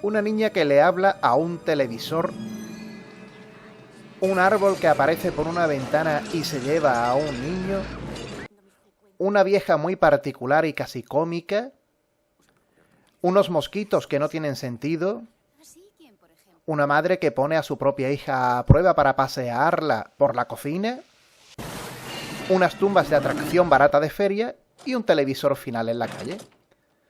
una niña que le habla a un televisor, un árbol que aparece por una ventana y se lleva a un niño, una vieja muy particular y casi cómica, unos mosquitos que no tienen sentido, una madre que pone a su propia hija a prueba para pasearla por la cocina, unas tumbas de atracción barata de feria y un televisor final en la calle.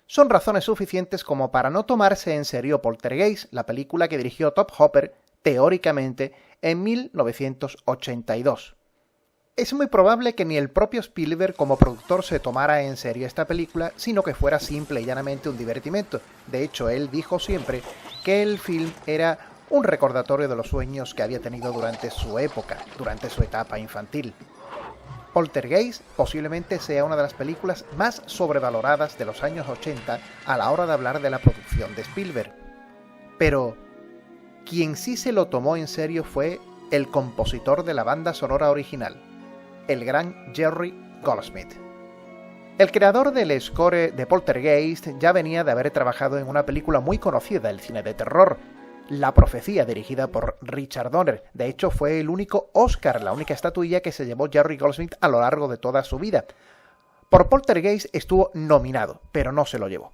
Son razones suficientes como para no tomarse en serio Poltergeist, la película que dirigió Tobe Hooper, teóricamente, en 1982. Es muy probable que ni el propio Spielberg como productor se tomara en serio esta película, sino que fuera simple y llanamente un divertimento. De hecho, él dijo siempre que el film era un recordatorio de los sueños que había tenido durante su época, durante su etapa infantil. Poltergeist posiblemente sea una de las películas más sobrevaloradas de los años 80 a la hora de hablar de la producción de Spielberg. Pero quien sí se lo tomó en serio fue el compositor de la banda sonora original, el gran Jerry Goldsmith. El creador del score de Poltergeist ya venía de haber trabajado en una película muy conocida del cine de terror, La Profecía, dirigida por Richard Donner. De hecho, fue el único Oscar, la única estatuilla que se llevó Jerry Goldsmith a lo largo de toda su vida. Por Poltergeist estuvo nominado, pero no se lo llevó.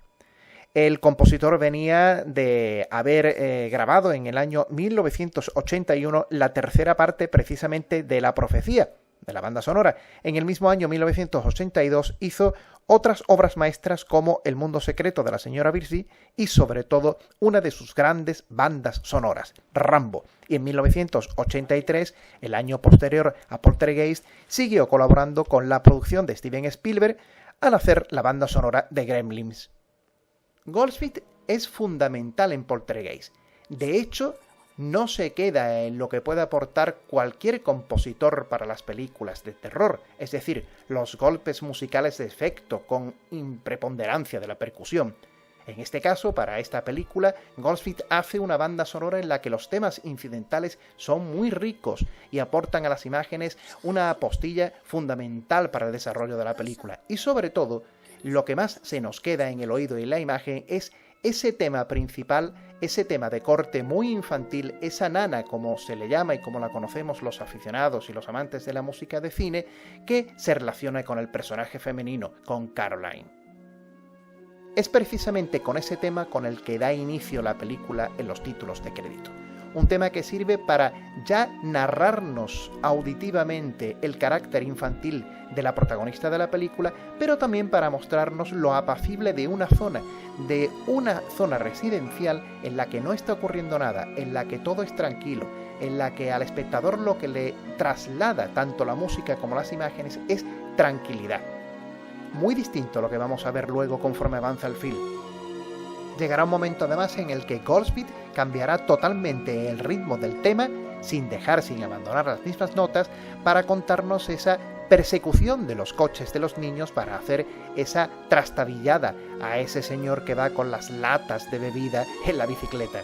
El compositor venía de haber grabado en el año 1981 la tercera parte precisamente de La Profecía, de la banda sonora. En el mismo año 1982 hizo otras obras maestras como El mundo secreto de la señora Birdie y sobre todo una de sus grandes bandas sonoras, Rambo. Y en 1983, el año posterior a Poltergeist, siguió colaborando con la producción de Steven Spielberg al hacer la banda sonora de Gremlins. Goldsmith es fundamental en Poltergeist. De hecho, no se queda en lo que puede aportar cualquier compositor para las películas de terror, es decir, los golpes musicales de efecto con preponderancia de la percusión. En este caso, para esta película, Goldsmith hace una banda sonora en la que los temas incidentales son muy ricos y aportan a las imágenes una apostilla fundamental para el desarrollo de la película. Y sobre todo, lo que más se nos queda en el oído y en la imagen es ese tema principal, ese tema de corte muy infantil, esa nana como se le llama y como la conocemos los aficionados y los amantes de la música de cine, que se relaciona con el personaje femenino, con Caroline. Es precisamente con ese tema con el que da inicio la película en los títulos de crédito. Un tema que sirve para ya narrarnos auditivamente el carácter infantil de la protagonista de la película, pero también para mostrarnos lo apacible de una zona residencial en la que no está ocurriendo nada, en la que todo es tranquilo, en la que al espectador lo que le traslada tanto la música como las imágenes es tranquilidad. Muy distinto a lo que vamos a ver luego conforme avanza el film. Llegará un momento además en el que Goldsmith cambiará totalmente el ritmo del tema, sin abandonar las mismas notas, para contarnos esa persecución de los coches de los niños, para hacer esa trastabillada a ese señor que va con las latas de bebida en la bicicleta.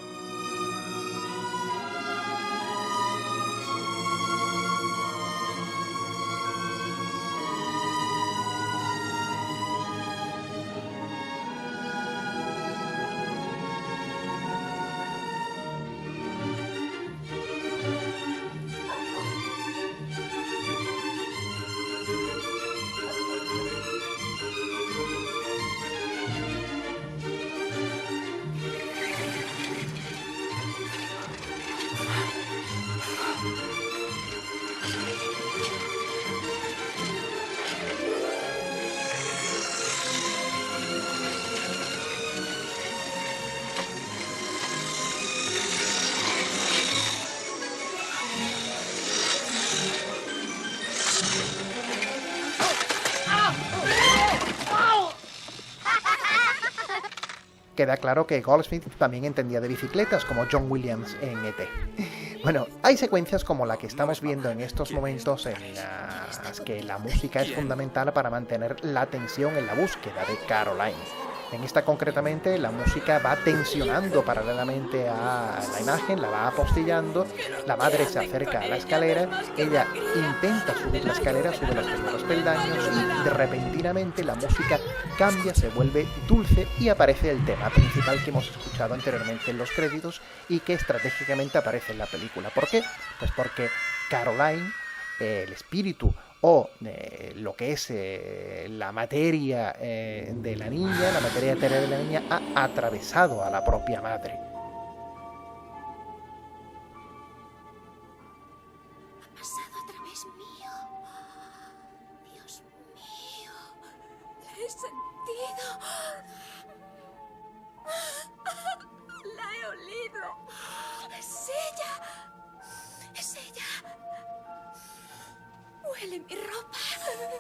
Queda claro que Goldsmith también entendía de bicicletas, como John Williams en E.T. Bueno, hay secuencias como la que estamos viendo en estos momentos en las que la música es fundamental para mantener la tensión en la búsqueda de Caroline. En esta concretamente la música va tensionando paralelamente a la imagen, la va apostillando, la madre se acerca a la escalera, ella intenta subir la escalera, sube los primeros peldaños y repentinamente la música cambia, se vuelve dulce y aparece el tema principal que hemos escuchado anteriormente en los créditos y que estratégicamente aparece en la película. ¿Por qué? Pues porque Caroline, el espíritu o lo que es la materia de la niña, la materia etérea de la niña, ha atravesado a la propia madre. Ha pasado a través mío. Dios mío, la he sentido. La he olido. Es ella. Es ella. Huele mi ropa.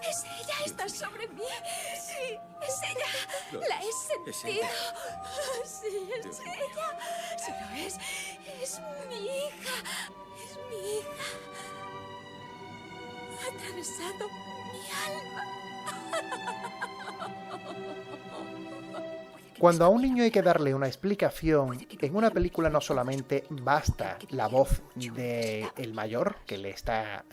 Es ella, está sobre mí. Sí, es ella. La he sentido. Sí, es ella. Sí lo es. Es mi hija. Es mi hija. Ha atravesado mi alma. Cuando a un niño hay que darle una explicación, en una película no solamente basta la voz del mayor, que le está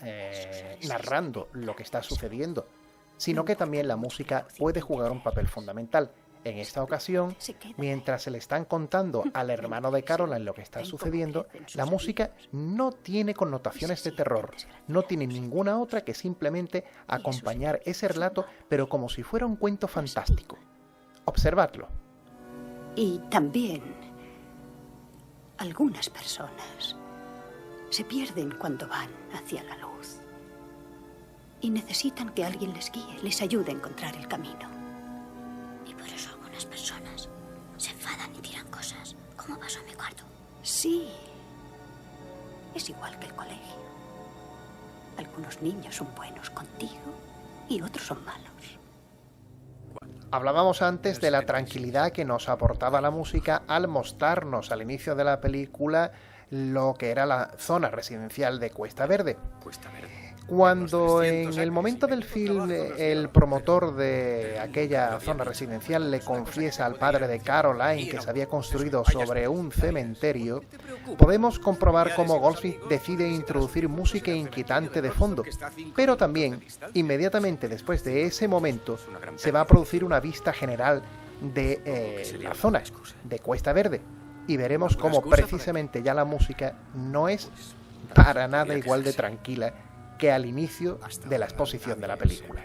narrando lo que está sucediendo, sino que también la música puede jugar un papel fundamental. En esta ocasión, mientras se le están contando al hermano de Caroline lo que está sucediendo, la música no tiene connotaciones de terror, no tiene ninguna otra que simplemente acompañar ese relato, pero como si fuera un cuento fantástico. Observadlo. Y también algunas personas se pierden cuando van hacia la luz y necesitan que alguien les guíe, les ayude a encontrar el camino. Y por eso algunas personas se enfadan y tiran cosas, como pasó en mi cuarto. Sí, es igual que el colegio. Algunos niños son buenos contigo y otros son malos. Hablábamos antes de la tranquilidad que nos aportaba la música al mostrarnos al inicio de la película lo que era la zona residencial de Cuesta Verde. Cuando en el momento del film el promotor de aquella zona residencial le confiesa al padre de Caroline que se había construido sobre un cementerio, podemos comprobar cómo Goldsmith decide introducir música inquietante de fondo, pero también, inmediatamente después de ese momento, se va a producir una vista general de la zona de Cuesta Verde, y veremos cómo precisamente ya la música no es para nada igual de tranquila que al inicio de la exposición de la película.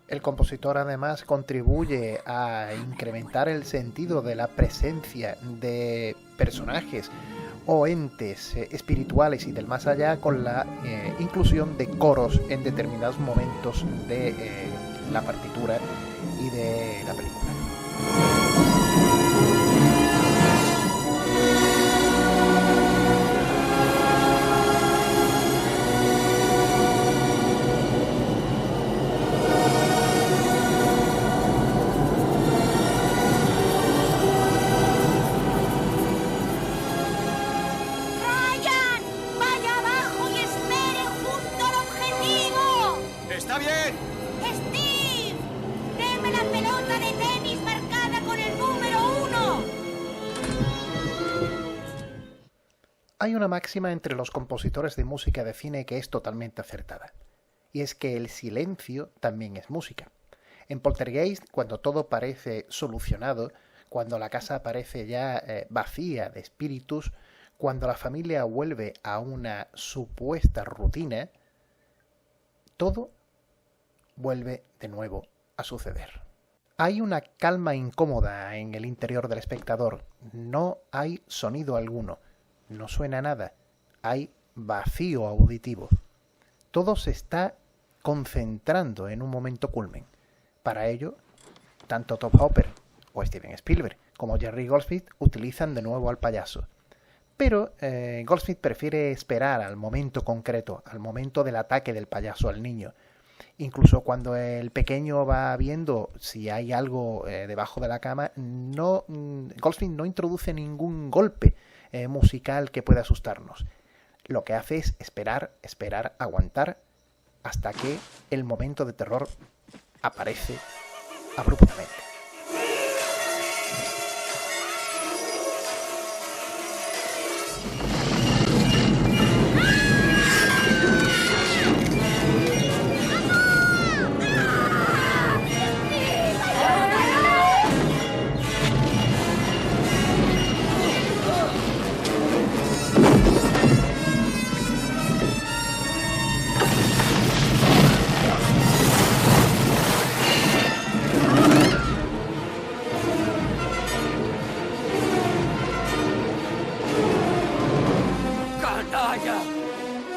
El compositor además contribuye a incrementar el sentido de la presencia de personajes o entes espirituales y del más allá con la inclusión de coros en determinados momentos de la partitura y de la película. ¡Ryan! ¡Vaya abajo y espere junto al objetivo! ¡Está bien! ¡Steve! ¡Deme la pelota de tenis marcada con el número 1! Hay una máxima entre los compositores de música de cine que es totalmente acertada, y es que el silencio también es música. En Poltergeist, cuando todo parece solucionado, cuando la casa parece ya vacía de espíritus, cuando la familia vuelve a una supuesta rutina, todo vuelve de nuevo a suceder. Hay una calma incómoda en el interior del espectador. No hay sonido alguno. No suena nada. Hay vacío auditivo. Todo se está concentrando en un momento culmen. Para ello, tanto Tobe Hooper o Steven Spielberg como Jerry Goldsmith utilizan de nuevo al payaso. Pero Goldsmith prefiere esperar al momento concreto, al momento del ataque del payaso al niño. Incluso cuando el pequeño va viendo si hay algo debajo de la cama, Goldsmith no introduce ningún golpe musical que pueda asustarnos. Lo que hace es esperar, aguantar, hasta que el momento de terror aparece abruptamente.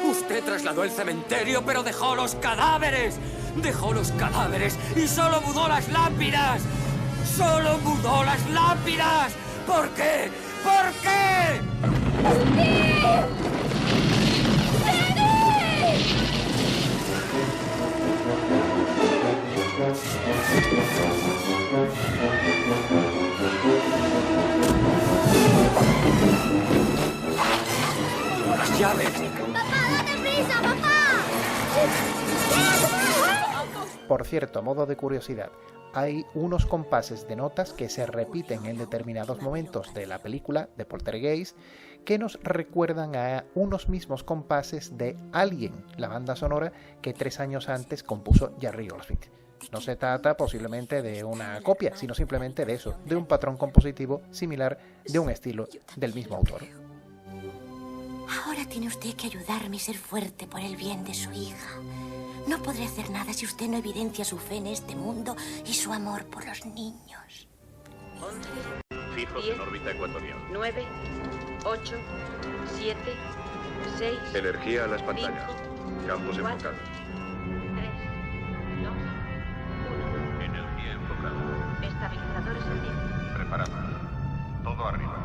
Usted trasladó el cementerio, pero dejó los cadáveres. Dejó los cadáveres y solo mudó las lápidas. ¡Solo mudó las lápidas! ¿Por qué? ¿Por qué? ¡Las llaves! Por cierto, a modo de curiosidad, hay unos compases de notas que se repiten en determinados momentos de la película de Poltergeist que nos recuerdan a unos mismos compases de Alien, la banda sonora que 3 años antes compuso Jerry Goldsmith. No se trata posiblemente de una copia, sino simplemente de eso, de un patrón compositivo similar de un estilo del mismo autor. Ahora tiene usted que ayudarme y ser fuerte por el bien de su hija. No podré hacer nada si usted no evidencia su fe en este mundo y su amor por los niños. 11, fijos en órbita ecuatorial. 9, 8, 7, 6. Energía a las pantallas. 5, Campos 4, enfocados. 3, 2, 1. Energía enfocada. Estabilizadores encendidos. Preparada. Todo arriba.